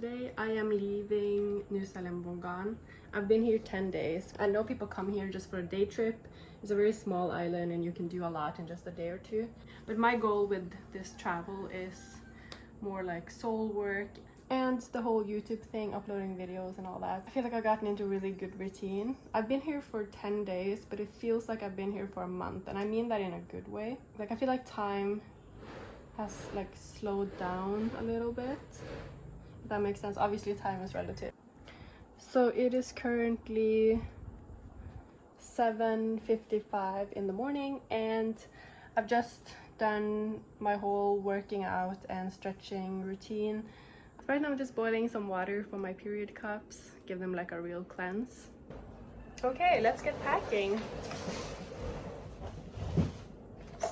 today I am leaving Nusa Lembongan. I've been here 10 days. I know people come here just for a day trip. It's a very small island and you can do a lot in just a day or two. But my goal with this travel is more like soul work and the whole YouTube thing, uploading videos and all that. I feel like I've gotten into a really good routine. I've been here for 10 days, but it feels like I've been here for a month, and I mean that in a good way. Like, I feel like time has like slowed down a little bit, if that makes sense. Obviously time is relative. So it is currently 7:55 in the morning and I've just done my whole working out and stretching routine. Right now I'm just boiling some water for my period cups, give them like a real cleanse. Okay, let's get packing.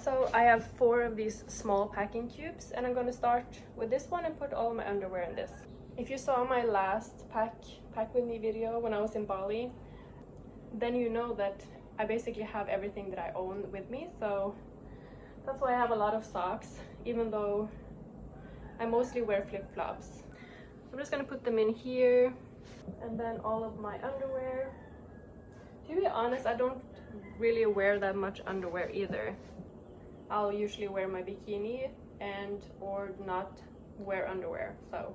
So I have 4 of these small packing cubes and I'm going to start with this one and put all my underwear in this. If you saw my last pack with me video when I was in Bali, then you know that I basically have everything that I own with me. So that's why I have a lot of socks, even though I mostly wear flip-flops. I'm just going to put them in here, and then all of my underwear. To be honest, I don't really wear that much underwear either. I'll usually wear my bikini and or not wear underwear. So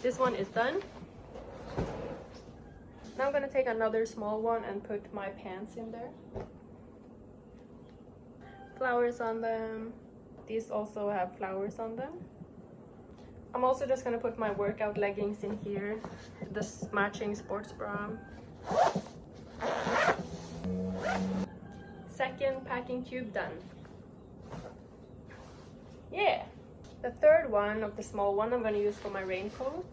this one is done. Now I'm gonna take another small one and put my pants in there. Flowers on them. These also have flowers on them. I'm also just gonna put my workout leggings in here, this matching sports bra. Second packing cube done. Yeah. The third one of the small one I'm going to use for my raincoat.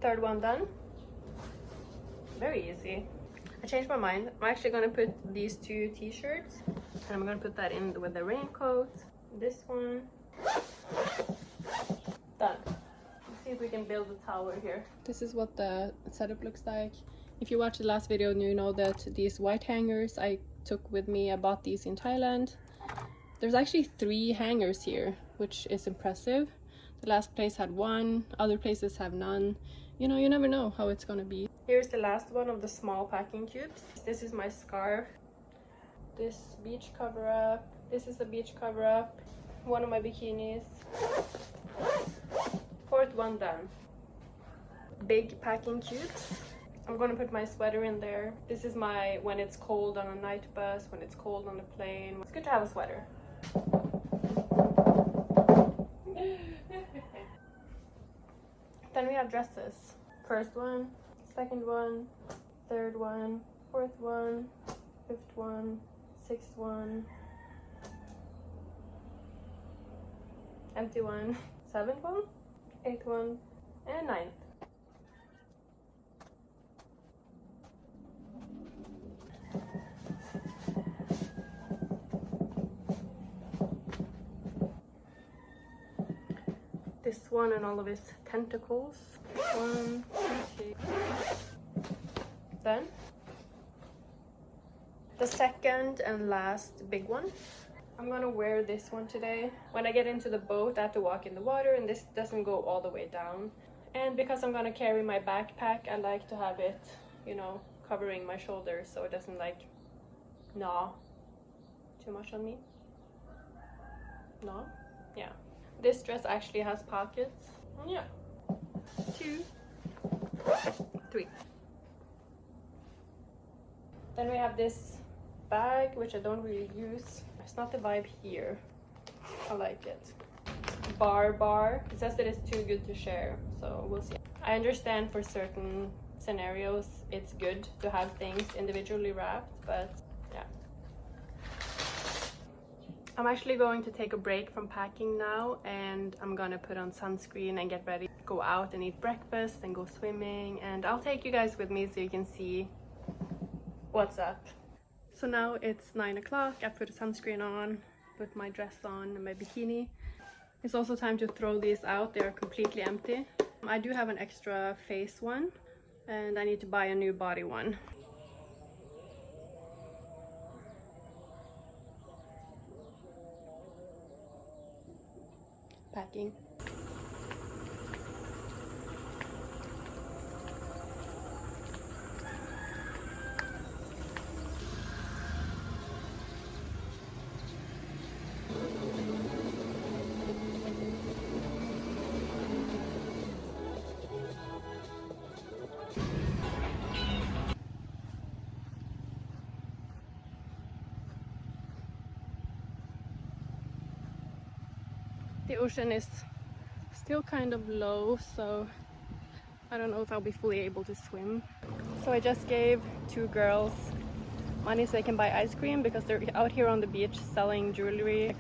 Third one done. Very easy. I changed my mind. I'm actually going to put these 2 t-shirts and I'm going to put that in with the raincoat. This one. Done. Let's see if we can build a tower here. This is what the setup looks like. If you watched the last video, you know that these white hangers I took with me, I bought these in Thailand. There's actually 3 hangers here, which is impressive. The last place had 1, other places have none. You know, you never know how it's gonna be. Here's the last one of the small packing cubes. This is my scarf. This beach cover up. This is the beach cover up. One of my bikinis. 4th one done. Big packing cubes. I'm gonna put my sweater in there. This is my when it's cold on a night bus, when it's cold on a plane. It's good to have a sweater. Then we have dresses. 1st one, 2nd one, 3rd one, 4th one, 5th one, 6th one, empty one, 7th one, 8th one, and 9th. This one and all of his tentacles. 1, 2, 3. Then the second and last big one. I'm gonna wear this one today. When I get into the boat, I have to walk in the water and this doesn't go all the way down. And because I'm gonna carry my backpack, I like to have it, you know, covering my shoulders so it doesn't like gnaw too much on me. No? Yeah. This dress actually has pockets. Yeah. 2, 3. Then we have this bag, which I don't really use. It's not the vibe here. I like it. Bar. It says that it's too good to share, so we'll see. I understand for certain scenarios it's good to have things individually wrapped, but yeah. I'm actually going to take a break from packing now and I'm gonna put on sunscreen and get ready, go out and eat breakfast and go swimming, and I'll take you guys with me so you can see what's up. So now it's 9 o'clock. I put a sunscreen on, put my dress on and my bikini. It's also time to throw these out. They are completely empty. I do have an extra face one and I need to buy a new body one. packing. The ocean is still kind of low, so I don't know if I'll be fully able to swim. So I just gave 2 girls money so they can buy ice cream because they're out here on the beach selling jewelry,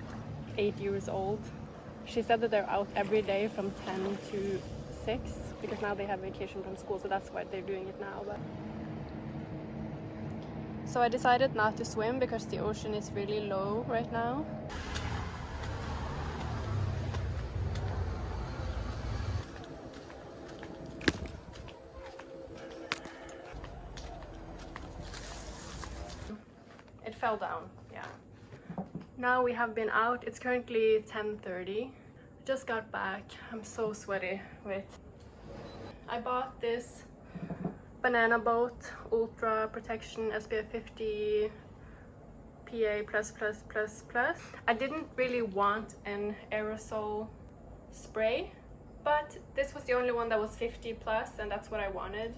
8 years old. She said that they're out every day from 10 to 6 because now they have vacation from school, so that's why they're doing it now. But so I decided not to swim because the ocean is really low right now. It fell down, yeah. Now we have been out. It's currently 10:30. Just got back. I'm so sweaty. Wait. I bought this banana boat ultra protection SPF 50 PA++++. I didn't really want an aerosol spray, but this was the only one that was 50 plus, and that's what I wanted.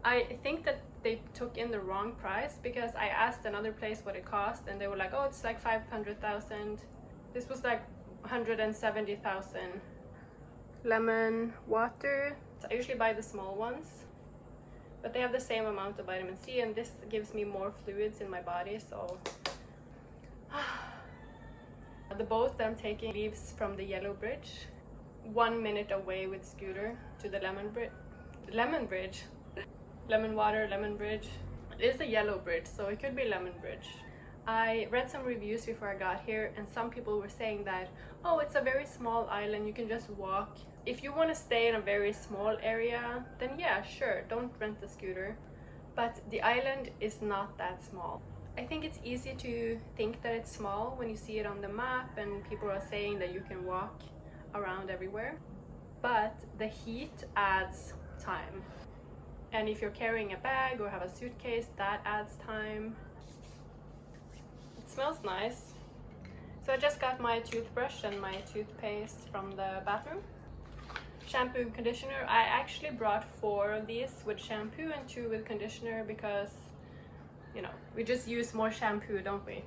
I think that they took in the wrong price because I asked another place what it cost and they were like, oh, it's like 500,000. This was like 170,000. Lemon water. So I usually buy the small ones, but they have the same amount of vitamin C, and this gives me more fluids in my body. So the boat that I'm taking leaves from the Yellow Bridge, 1 minute away with scooter to the Lemon Bridge. Lemon water, Lemon Bridge. It is a yellow bridge, so it could be Lemon Bridge. I read some reviews before I got here, and some people were saying that, oh, it's a very small island, you can just walk. If you want to stay in a very small area, then yeah, sure, don't rent the scooter. But the island is not that small. I think it's easy to think that it's small when you see it on the map and people are saying that you can walk around everywhere. But the heat adds time. And if you're carrying a bag or have a suitcase, that adds time. It smells nice. So I just got my toothbrush and my toothpaste from the bathroom. Shampoo and conditioner. I actually brought 4 of these with shampoo and 2 with conditioner because, you know, we just use more shampoo, don't we?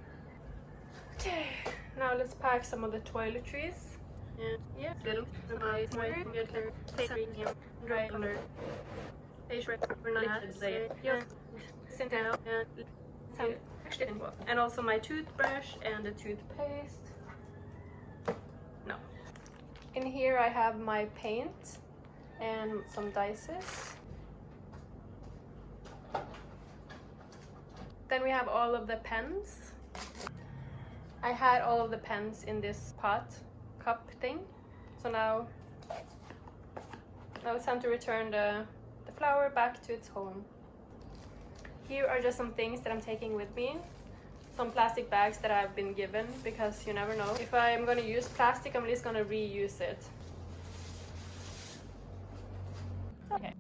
Okay, now let's pack some of the toiletries. Yeah, little dry color. And also my toothbrush and the toothpaste. No. In here I have my paint and some dices. Then we have all of the pens. I had all of the pens in this cup thing. So now it's time to return the flower back to its home. Here are just some things that I'm taking with me. Some plastic bags that I've been given because you never know. If I'm going to use plastic, I'm just going to reuse it. Okay.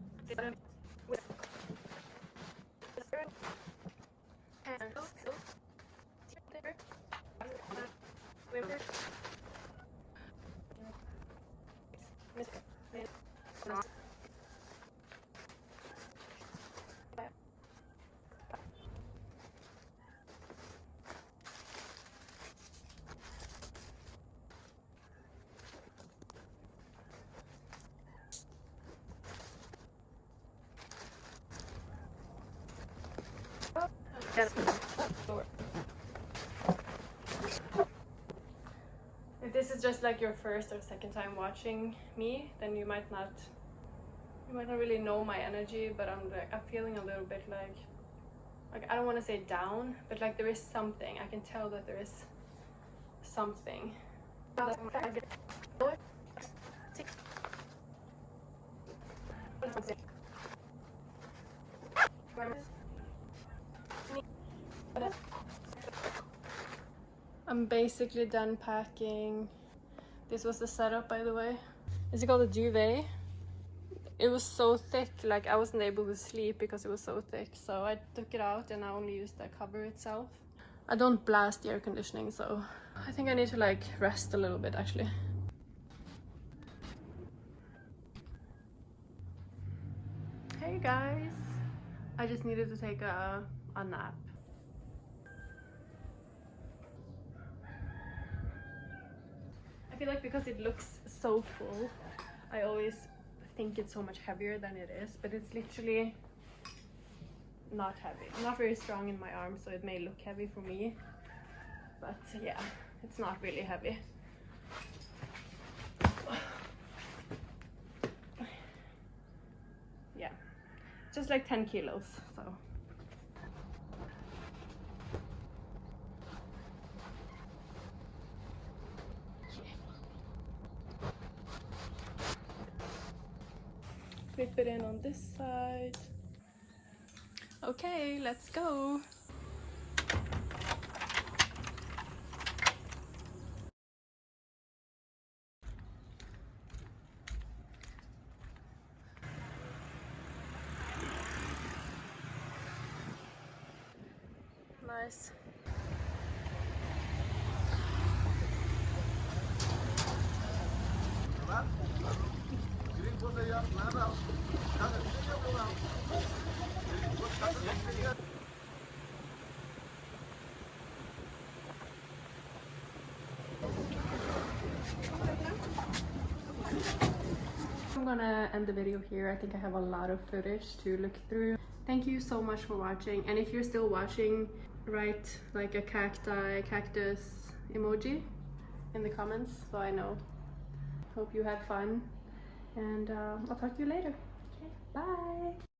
If this is just like your first or second time watching me, then you might not really know my energy, but I'm feeling a little bit like I don't want to say down, but like there is something. I can tell that there is something. I'm basically done packing. This was the setup, by the way. Is it called a duvet? It was so thick, like I wasn't able to sleep because it was so thick. So I took it out and I only used the cover itself. I don't blast the air conditioning, so I think I need to like rest a little bit actually. Hey guys, I just needed to take a nap. I feel like because it looks so full, I always think it's so much heavier than it is, but it's literally not heavy. I'm not very strong in my arms, so it may look heavy for me, but yeah, it's not really heavy. Yeah, just like 10 kilos, so. Clip it in on this side. Okay, let's go. Nice. I'm gonna end the video here. I think I have a lot of footage to look through. Thank you so much for watching, and if you're still watching, write like a cactus emoji in the comments so I know. Hope you had fun, and I'll talk to you later. Okay, bye.